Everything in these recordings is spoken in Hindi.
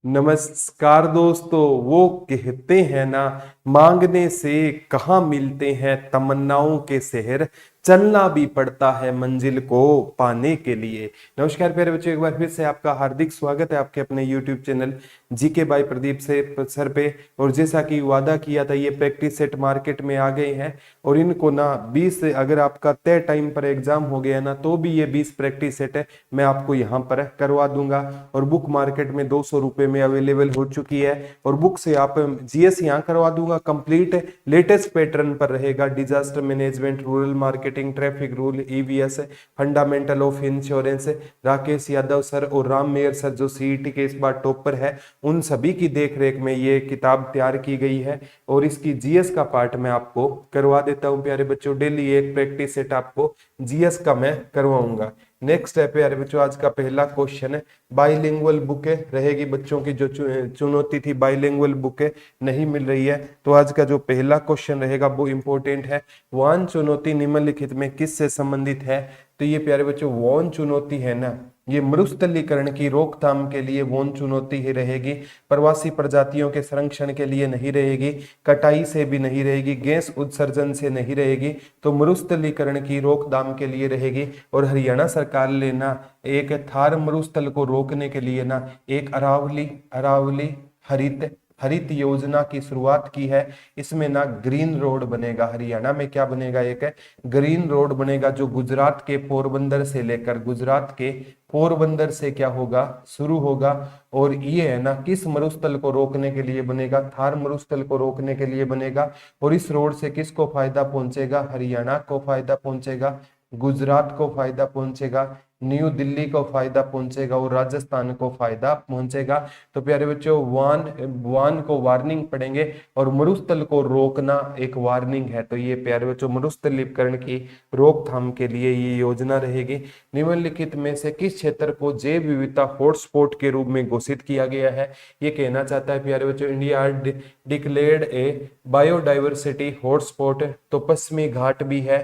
नमस्कार दोस्तों। वो कहते हैं ना, मांगने से कहाँ मिलते हैं तमन्नाओं के शहर, चलना भी पड़ता है मंजिल को पाने के लिए। नमस्कार प्यारे बच्चों, एक बार फिर से आपका हार्दिक स्वागत है आपके अपने YouTube channel GK by Pradeep से सर पे। और जैसा कि वादा किया था, ये प्रैक्टिस सेट मार्केट में आ गए हैं और इनको ना 20, अगर आपका तय टाइम पर एग्जाम हो गया ना तो भी ये 20 प्रैक्टिस सेट है मैं आपको यहाँ पर करवा दूंगा। और बुक मार्केट में 200 रुपए में अवेलेबल हो चुकी है और बुक से आप जीएस यहाँ करवा दूंगा। कंप्लीट लेटेस्ट पैटर्न पर रहेगा। Disaster management, rural marketing, traffic rule, EVS, fundamental of insurance. Rakesh Yadav sir और राम मेयर सर जो सीईटी के इस बार टॉपर है, उन सभी की देखरेख में ये किताब तैयार की गई है और इसकी जीएस का पार्ट मैं आपको करवा देता हूं प्यारे बच्चों। डेली एक प्रैक्टिस सेट आपको जीएस का मैं करवाऊंगा। नेक्स्ट है प्यारे बच्चों, आज का पहला क्वेश्चन है, बाइलिंगुअल बुकें रहेगी बच्चों की। जो चुनौती थी बाइलिंगुअल बुकें नहीं मिल रही है, तो आज का जो पहला क्वेश्चन रहेगा वो इंपॉर्टेंट है। वाहन चुनौती निम्नलिखित में किससे संबंधित है? तो ये प्यारे बच्चों वाहन चुनौती है ना, ये मरुस्थलीकरण की रोकथाम के लिए वोन चुनौती ही रहेगी। प्रवासी प्रजातियों के संरक्षण के लिए नहीं रहेगी, कटाई से भी नहीं रहेगी, गैस उत्सर्जन से नहीं रहेगी, तो मरुस्थलीकरण की रोकथाम के लिए रहेगी। और हरियाणा सरकार ने ना एक थार मरुस्थल को रोकने के लिए ना एक अरावली अरावली हरित हरित योजना की शुरुआत की है। इसमें ना ग्रीन रोड बनेगा। हरियाणा में क्या बनेगा? एक है ग्रीन रोड बनेगा जो गुजरात के पोरबंदर से लेकर गुजरात के पोरबंदर से क्या होगा? शुरू होगा। और ये है ना किस मरुस्थल को रोकने के लिए बनेगा? थार मरुस्थल को रोकने के लिए बनेगा। और इस रोड से किसको फायदा पहुंचेगा? हरियाणा को फायदा पहुंचेगा, गुजरात को फायदा पहुंचेगा, न्यू दिल्ली को फायदा पहुंचेगा और राजस्थान को फायदा पहुंचेगा। तो प्यारे बच्चों, वान को वार्निंग पड़ेंगे और मरुस्थल को रोकना एक वार्निंग है। तो ये प्यारे बच्चों मरुस्थलीकरण की रोकथाम के लिए ये योजना रहेगी। निम्नलिखित में से किस क्षेत्र को जैव विविधता हॉटस्पॉट के रूप में घोषित किया गया है? ये कहना चाहता है प्यारे बच्चों, इंडिया डिक्लेयर्ड ए बायोडाइवर्सिटी हॉटस्पॉट। तो पश्चिमी घाट भी है,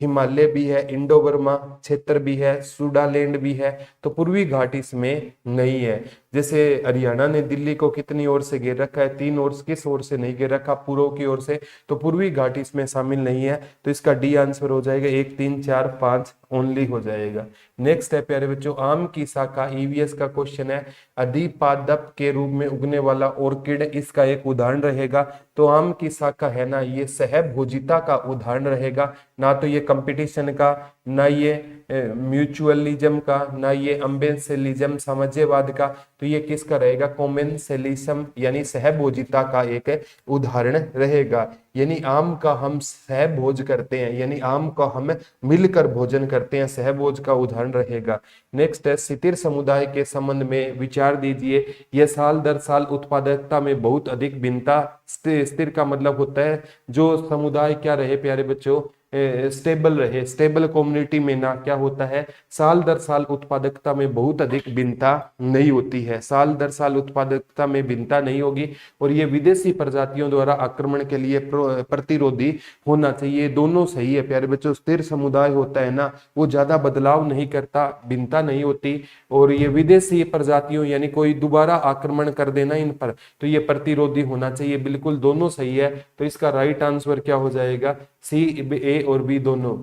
हिमालय भी है, इंडो बर्मा क्षेत्र भी है, सुडालैंड भी है, तो पूर्वी घाट इसमें नहीं है। जैसे हरियाणा ने दिल्ली को कितनी ओर से घेर रखा है? 3 ओर। किस ओर से नहीं घेर रखा? पूर्व की ओर से, तो पूर्वी घाट इसमें शामिल नहीं है। तो इसका डी आंसर हो जाएगा 1, 3, 4, 5 ओनली हो जाएगा। नेक्स्ट है प्यारे बच्चों, आम की शाखा, ईवीएस का क्वेश्चन है, अधिपादप के रूप में उगने वाला ऑर्किड इसका एक उदाहरण रहेगा। तो आम की शाखा है ना, ये सहभोजिता का उदाहरण रहेगा, ना तो ये कंपटीशन का, ना ये म्यूचुअलिज्म का, ना ये अम्बेंसेलिज्म साम्यवाद का। तो ये किसका रहेगा? कॉमेंसेलिज्म यानी सहभोजिता का एक उदाहरण रहेगा। यानी आम का हम सहभोज करते हैं, यानी आम का हम मिलकर भोजन करते हैं, सहभोज का उदाहरण रहेगा। नेक्स्ट है, स्थिर समुदाय के संबंध में विचार दीजिए। यह साल दर साल उत्पादकता में बहुत अधिक भिन्नता। स्थिर का मतलब होता है जो समुदाय क्या रहे प्यारे बच्चों? स्टेबल रहे। स्टेबल कम्युनिटी में ना क्या होता है? साल दर साल उत्पादकता में बहुत अधिक भिन्नता नहीं होती है। साल दर साल उत्पादकता में भिन्नता नहीं होगी और ये विदेशी प्रजातियों द्वारा आक्रमण के लिए प्रतिरोधी होना चाहिए। दोनों सही है प्यारे बच्चों। स्थिर समुदाय होता है ना, वो ज्यादा बदलाव नहीं करता, भिन्नता नहीं होती। और ये विदेशी प्रजातियों यानी कोई दोबारा आक्रमण कर देना इन पर, तो ये प्रतिरोधी होना चाहिए। बिल्कुल दोनों सही है। तो इसका राइट आंसर क्या हो जाएगा? सी, ए और बी दोनों।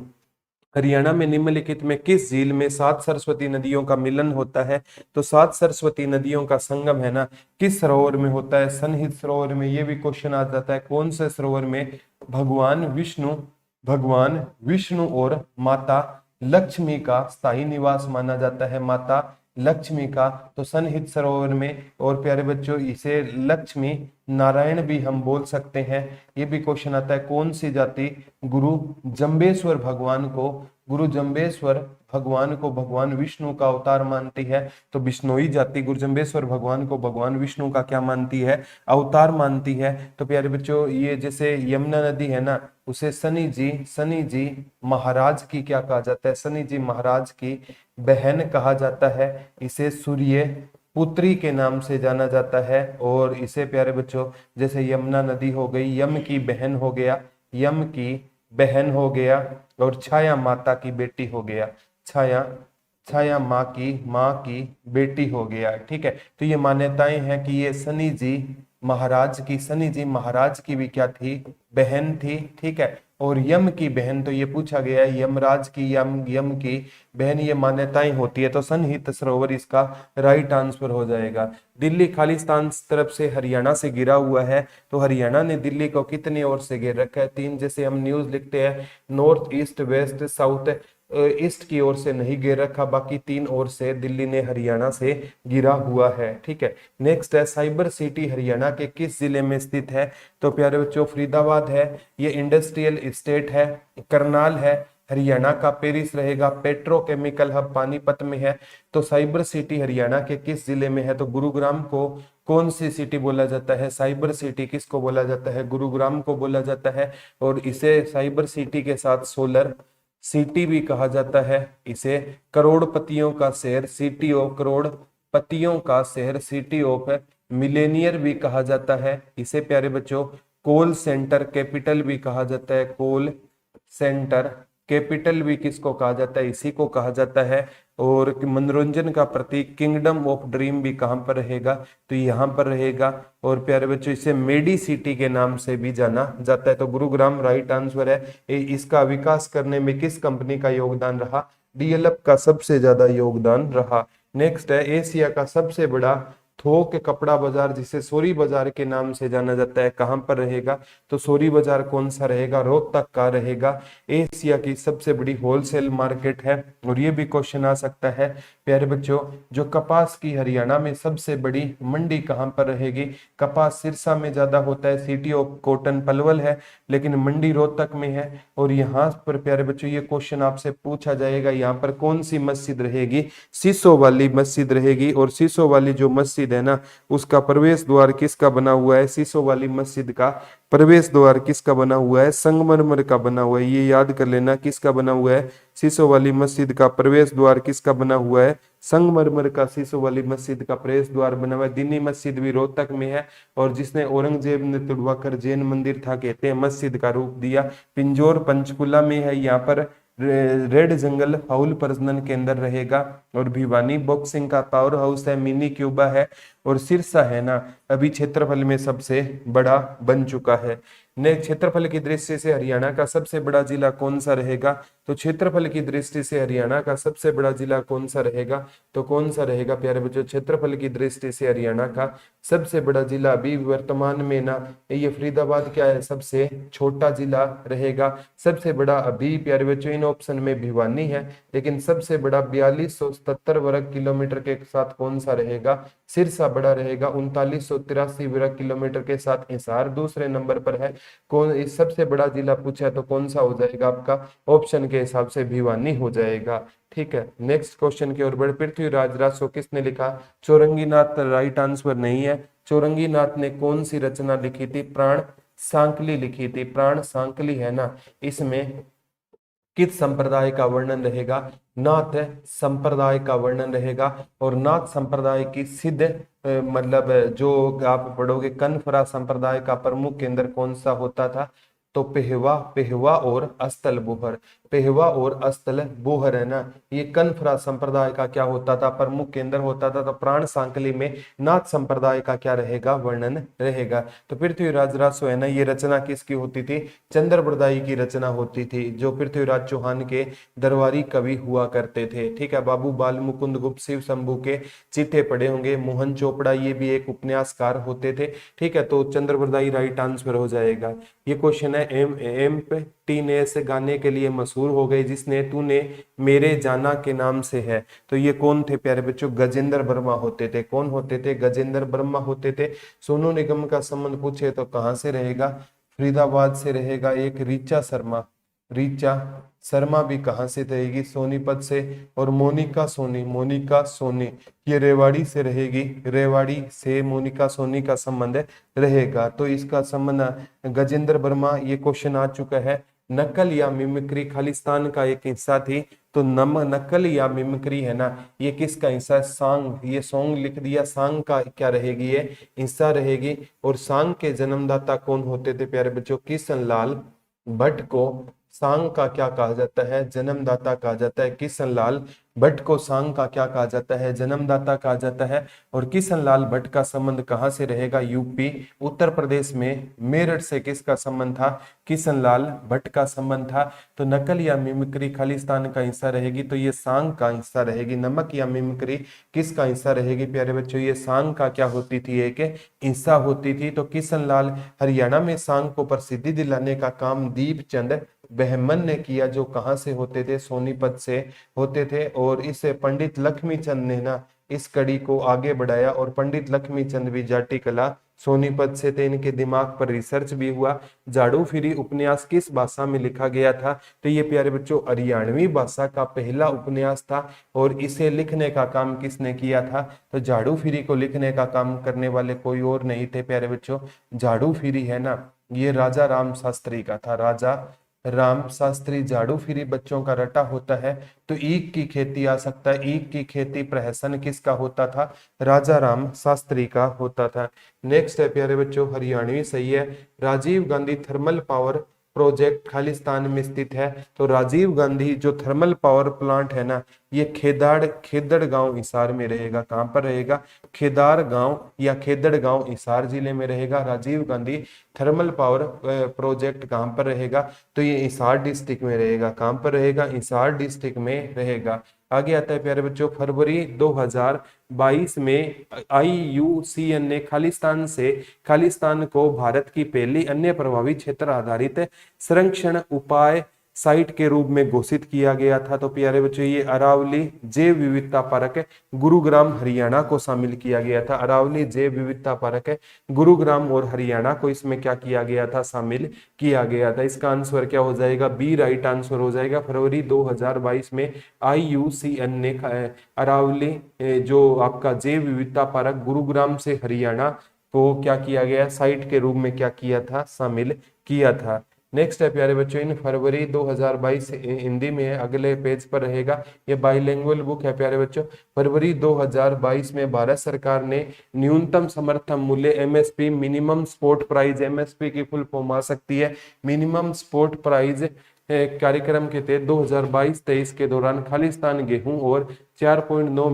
हरियाणा में निम्नलिखित में किस झील में 7 सरस्वती नदियों का मिलन होता है? तो 7 सरस्वती नदियों का संगम है ना किस सरोवर में होता है? सनहित सरोवर में। ये भी क्वेश्चन आ जाता है, कौन से सरोवर में? भगवान विष्णु और माता लक्ष्मी का स्थायी निवास माना जाता है, माता लक्ष्मी का। तो सनहित सरोवर में। और प्यारे बच्चों, इसे लक्ष्मी नारायण भी हम बोल सकते हैं। ये भी क्वेश्चन आता है, कौन सी जाति गुरु जम्बेश्वर भगवान को भगवान विष्णु का अवतार मानती है? तो बिश्नोई जाति गुरुजम्बेश्वर भगवान को भगवान विष्णु का क्या मानती है? अवतार मानती है। तो प्यारे बच्चों, ये जैसे यमुना नदी है ना, उसे शनि जी महाराज की क्या कहा जाता है? शनि जी महाराज की बहन कहा जाता है। इसे सूर्य पुत्री के नाम से जाना जाता है। और इसे प्यारे बच्चों, जैसे यमुना नदी हो गई, यम की बहन हो गया और छाया माता की बेटी हो गया। छाया माँ की बेटी हो गया। ठीक है, तो ये मान्यताएं हैं कि ये सनी जी महाराज की भी क्या थी, बहन थी। ठीक है, और यम की बहन, तो ये पूछा गया है यमराज की, यम की बहन, ये मान्यताएं होती है। तो सनहित सरोवर इसका राइट आंसर हो जाएगा। दिल्ली खालिस्तान तरफ से हरियाणा से घिरा हुआ है, तो हरियाणा ने दिल्ली को कितनी ओर से घेर रखा है, तीन। जैसे हम न्यूज लिखते हैं north east west south, east की ओर से नहीं घेर रखा, बाकी तीन ओर से दिल्ली ने हरियाणा से घिरा हुआ है। ठीक है, नेक्स्ट है साइबर सिटी हरियाणा के किस जिले में स्थित है, तो प्यारे बच्चों फरीदाबाद है, ये इंडस्ट्रियल स्टेट है। करनाल है, हरियाणा का पेरिस रहेगा, पेट्रोकेमिकल हब पानीपत में है। तो साइबर सिटी हरियाणा के किस जिले में है, तो गुरुग्राम को कौन सी सिटी बोला जाता है, साइबर सिटी किसको बोला जाता है, गुरुग्राम को बोला जाता है। और इसे साइबर सिटी के साथ सोलर सिटी भी कहा जाता है, इसे करोड़पतियों का शहर, सिटी ऑफ करोड़पतियों का शहर, सिटी ऑफ मिलेनियर भी कहा जाता है, इसे प्यारे बच्चों कोल सेंटर कैपिटल भी कहा जाता है, कोल सेंटर कैपिटल भी किसको कहा जाता है, इसी को कहा जाता है। और मनोरंजन का प्रतीक किंगडम ऑफ ड्रीम भी कहां पर रहेगा, तो यहाँ पर रहेगा। और प्यारे बच्चों इसे मेडी सिटी के नाम से भी जाना जाता है, तो गुरुग्राम राइट आंसर है। इसका विकास करने में किस कंपनी का योगदान रहा, डीएलएफ का सबसे ज्यादा योगदान रहा। नेक्स्ट है एशिया का सबसे बड़ा थोक कपड़ा बाजार, जिसे सोरी बाजार के नाम से जाना जाता है, कहां पर रहेगा, तो सोरी बाजार कौन सा रहेगा, रोहतक का रहेगा। एशिया की सबसे बड़ी होलसेल मार्केट है। और ये भी क्वेश्चन आ सकता है प्यारे बच्चों, जो कपास की हरियाणा में सबसे बड़ी मंडी कहां पर रहेगी, कपास सिरसा में ज्यादा होता है, सिटी ऑफ कॉटन पलवल है, लेकिन मंडी रोहतक में है। और यहाँ पर प्यारे बच्चों ये क्वेश्चन आपसे पूछा जाएगा, यहाँ पर कौन सी मस्जिद रहेगी, शीशो वाली मस्जिद रहेगी। और शीशो वाली जो मस्जिद है ना, उसका प्रवेश द्वार किसका बना हुआ है, शीशो वाली मस्जिद का प्रवेश द्वार किसका बना हुआ है, संगमरमर का बना हुआ है। ये याद कर लेना किसका बना हुआ है, शीशो वाली मस्जिद का प्रवेश द्वार किसका बना हुआ है, संगमरमर का शीशो वाली मस्जिद का प्रवेश द्वार बना हुआ है। दिल्ली मस्जिद भी रोहतक में है, और जिसने औरंगजेब ने तुड़वाकर जैन मंदिर था कहते हैं मस्जिद का रूप दिया, पिंजौर पंचकुला में है। यहाँ पर रेड जंगल फाउल प्रजनन केंद्र रहेगा। और भिवानी बॉक्सिंग का पावर हाउस है, मिनी क्यूबा है। और सिरसा है ना, अभी क्षेत्रफल में सबसे बड़ा बन चुका है। ने क्षेत्रफल की दृष्टि से हरियाणा का सबसे बड़ा जिला कौन सा रहेगा, तो क्षेत्रफल की दृष्टि से हरियाणा का सबसे बड़ा जिला कौन सा रहेगा, तो कौन सा रहेगा प्यारे बच्चों, क्षेत्रफल की दृष्टि से हरियाणा का सबसे बड़ा जिला अभी वर्तमान में ना ये फरीदाबाद क्या है, सबसे छोटा जिला रहेगा। सबसे बड़ा अभी प्यारे बच्चों इन ऑप्शन में भिवानी है, लेकिन सबसे बड़ा 4277 वर्ग किलोमीटर के साथ कौन सा रहेगा, सिरसा बड़ा रहेगा। 3983 वर्ग किलोमीटर के साथ हिसार दूसरे नंबर पर है। कौन इस सबसे बड़ा जिला पूछा है तो कौन सा हो जाएगा आपका, ऑप्शन के हिसाब से भिवानी हो जाएगा। ठीक है, नेक्स्ट क्वेश्चन की ओर बढ़। पृथ्वीराज रासो किसने लिखा, चौरंगीनाथ राइट आंसर नहीं है। चौरंगीनाथ ने कौन सी रचना लिखी थी, प्राण सांकली लिखी थी। प्राण सांकली है ना, इसमें किस संप्रदाय का वर्णन रहेगा, नाथ संप्रदाय का वर्णन रहेगा। और नाथ संप्रदाय की सिद्ध मतलब जो आप पढ़ोगे, कनफरा संप्रदाय का प्रमुख केंद्र कौन सा होता था, तो पेहवा और अस्तल बोहर, पेहवा और अस्तल बोहर है ना, ये कनफरा संप्रदाय का क्या होता था, प्रमुख केंद्र होता था। तो प्राण सांकली में नाथ संप्रदाय का क्या रहेगा, वर्णन रहेगा। तो पृथ्वीराज रासो है ना, ये रचना किसकी होती थी, चंद्रबरदाई की रचना होती थी, जो पृथ्वीराज चौहान के दरबारी कवि हुआ करते थे। ठीक है, बाबू बाल मुकुंद गुप्त शिव शंभू के चिट्ठे पढ़े होंगे, मोहन चोपड़ा ये भी एक उपन्यासकार होते थे। ठीक है, तो चंद्रबरदाई राइट आंसर हो जाएगा। ये क्वेश्चन है एम टी ने ऐसे गाने के लिए मशहूर हो गई जिसने तूने मेरे जाना के नाम से है, तो ये कौन थे प्यारे बच्चों, गजेंद्र वर्मा होते थे। कौन होते थे, गजेंद्र वर्मा होते थे। सोनू निगम का संबंध पूछे तो कहां से रहेगा, फरीदाबाद से रहेगा। एक ऋचा शर्मा भी कहां से रहेगी, सोनीपत से। और मोनिका सोनी ये रेवाड़ी से रहेगी, रेवाड़ी से मोनिका सोनी का संबंध रहेगा। तो इसका संबंध गजेंद्र वर्मा, ये क्वेश्चन आ चुका है। नकल या मिमिक्री खालिस्तान का एक हिस्सा थी, तो नकल या मिमिक्री है ना, ये किसका हिस्सा है, सांग, ये सॉन्ग लिख दिया, सांग का क्या रहेगी, ये हिस्सा रहेगी। और सांग के जन्मदाता कौन होते थे प्यारे बच्चों, किशन लाल भट्ट को सांग का क्या कहा जाता है, जन्मदाता कहा जाता है। किशन लाल भट्ट को सांग का क्या कहा जाता है, जन्मदाता कहा जाता है। और किशन लाल भट्ट का संबंध कहाँ से रहेगा, यूपी उत्तर प्रदेश में मेरठ से किसका संबंध था, किशन लाल भट्ट का संबंध था। तो नकल या मिमिक्री खालिस्तान का हिस्सा रहेगी, तो ये सांग का हिस्सा रहेगी। नमक या मिमिक्री किसका हिस्सा रहेगी प्यारे बच्चों, ये सांग का क्या होती थी, एक हिस्सा होती थी। तो किशन लाल हरियाणा में सांग को प्रसिद्धि दिलाने का काम दीपचंद बहमन ने किया, जो कहाँ से होते थे, सोनीपत से होते थे। और इसे पंडित लक्ष्मीचंद ने ना इस कड़ी को आगे बढ़ाया, और पंडित लक्ष्मीचंद भी जाटी कला सोनीपत से थे। इनके दिमाग पर रिसर्च भी हुआ। झाड़ू फिरी उपन्यास किस भाषा में लिखा गया था, तो ये प्यारे बच्चों हरियाणवी भाषा का पहला उपन्यास था। और इसे लिखने का काम किसने किया था, तो झाड़ू फिरी को लिखने का काम करने वाले कोई और नहीं थे प्यारे बच्चों। झाड़ू फिरी है ना, ये राजा राम शास्त्री का था, राजा राम शास्त्री। झाड़ू फिरी बच्चों का रटा होता है, तो ईख की खेती आ सकता है। ईख की खेती प्रहसन किसका होता था, राजा राम शास्त्री का होता था। नेक्स्ट है प्यारे बच्चों हरियाणवी सही है। Rajiv Gandhi thermal power project Khalistan में स्थित है। तो राजीव गांधी जो थर्मल पावर प्लांट है ना, ये खेदड़ गांव हिसार में रहेगा। कहां पर रहेगा, खेदार गांव या खेदड़ गांव हिसार जिले में रहेगा। Rajiv Gandhi thermal power project कहां पर रहेगा, तो ये हिसार डिस्ट्रिक्ट में रहेगा। कहां पर रहेगा, हिसार डिस्ट्रिक्ट में रहेगा। आगे आता है प्यारे बच्चों फरवरी 2022 में IUCN ने खालिस्तान को भारत की पहली अन्य प्रभावी क्षेत्र आधारित संरक्षण उपाय साइट के रूप में घोषित किया गया था। तो प्यारे बच्चों ये अरावली जैव विविधता पार्क गुरुग्राम हरियाणा को शामिल किया गया था। अरावली जैव विविधता पार्क गुरुग्राम और हरियाणा को इसमें क्या किया गया था, शामिल किया गया था। इसका आंसर क्या हो जाएगा, बी राइट आंसर हो जाएगा। फरवरी 2022 में IUCN ने अरावली जो आपका जैव विविधता पार्क गुरुग्राम से हरियाणा को क्या किया गया, साइट के रूप में क्या किया था, शामिल किया था। नेक्स्ट है प्यारे बच्चों इन फरवरी 2022 हिंदी में है, अगले पेज पर रहेगा। ये बाइलिंगुअल बुक है प्यारे बच्चों। फरवरी 2022 में भारत सरकार ने न्यूनतम समर्थन मूल्य MSP minimum support price, MSP की फुल फॉर्म आ सकती है मिनिमम सपोर्ट प्राइस कार्यक्रम के तहत 2022-23 के दौरान खालिस्तान गेहूं और 4.9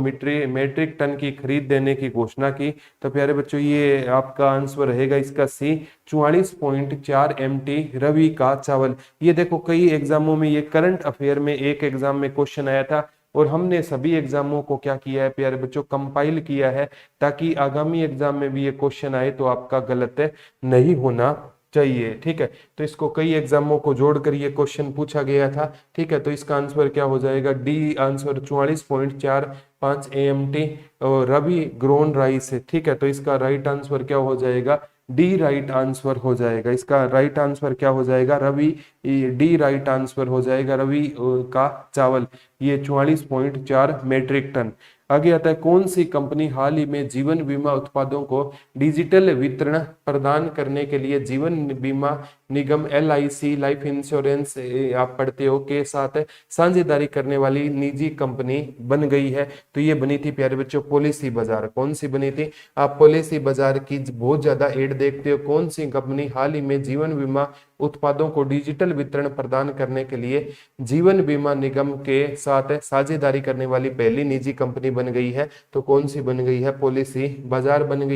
मीट्रिक टन की खरीद देने की घोषणा की। तो प्यारे बच्चों ये आपका आंसर रहेगा इसका सी 44.4 MT रवि का चावल। ये देखो कई एग्जामों में ये करंट अफेयर में एक एग्जाम में क्वेश्चन आया था, और हमने सभी एग्जामों को क्या किया है प्यारे बच्चों, कंपाइल किया है, ताकि आगामी एग्जाम में भी ये क्वेश्चन आए तो आपका गलत नहीं होना चाहिए। ठीक है, तो इसको कई एग्जामों को जोड़कर ये क्वेश्चन पूछा गया था। ठीक है, तो इसका आंसर क्या हो जाएगा, डी आंसर 44.45 AMT और रवि ग्रोन राइस है। ठीक है, तो इसका राइट आंसर क्या हो जाएगा, डी राइट आंसर हो जाएगा। इसका राइट आंसर क्या हो जाएगा, रवि, डी राइट आंसर हो जाएगा रवि का चावल, ये 44.4 मीट्रिक टन। आगे आता है कौन सी कंपनी हाल ही में जीवन बीमा उत्पादों को डिजिटल वितरण प्रदान करने के लिए जीवन बीमा निगम LIC लाइफ इंश्योरेंस आप पढ़ते हो के साथ साझेदारी करने वाली निजी कंपनी बन गई है। तो ये बनी थी प्यारे बच्चों पॉलिसी बाजार। कौन सी बनी थी, आप पॉलिसी बाजार की बहुत ज्यादा एड देखते हो। कौन सी कंपनी हाल ही में जीवन बीमा उत्पादों को डिजिटल वितरण प्रदान करने के लिए जीवन बीमा निगम के साथ साझेदारी करने वाली पहली निजी कंपनी बन गई है, तो कौन सी बन गई है, पॉलिसी बाजार बन गई।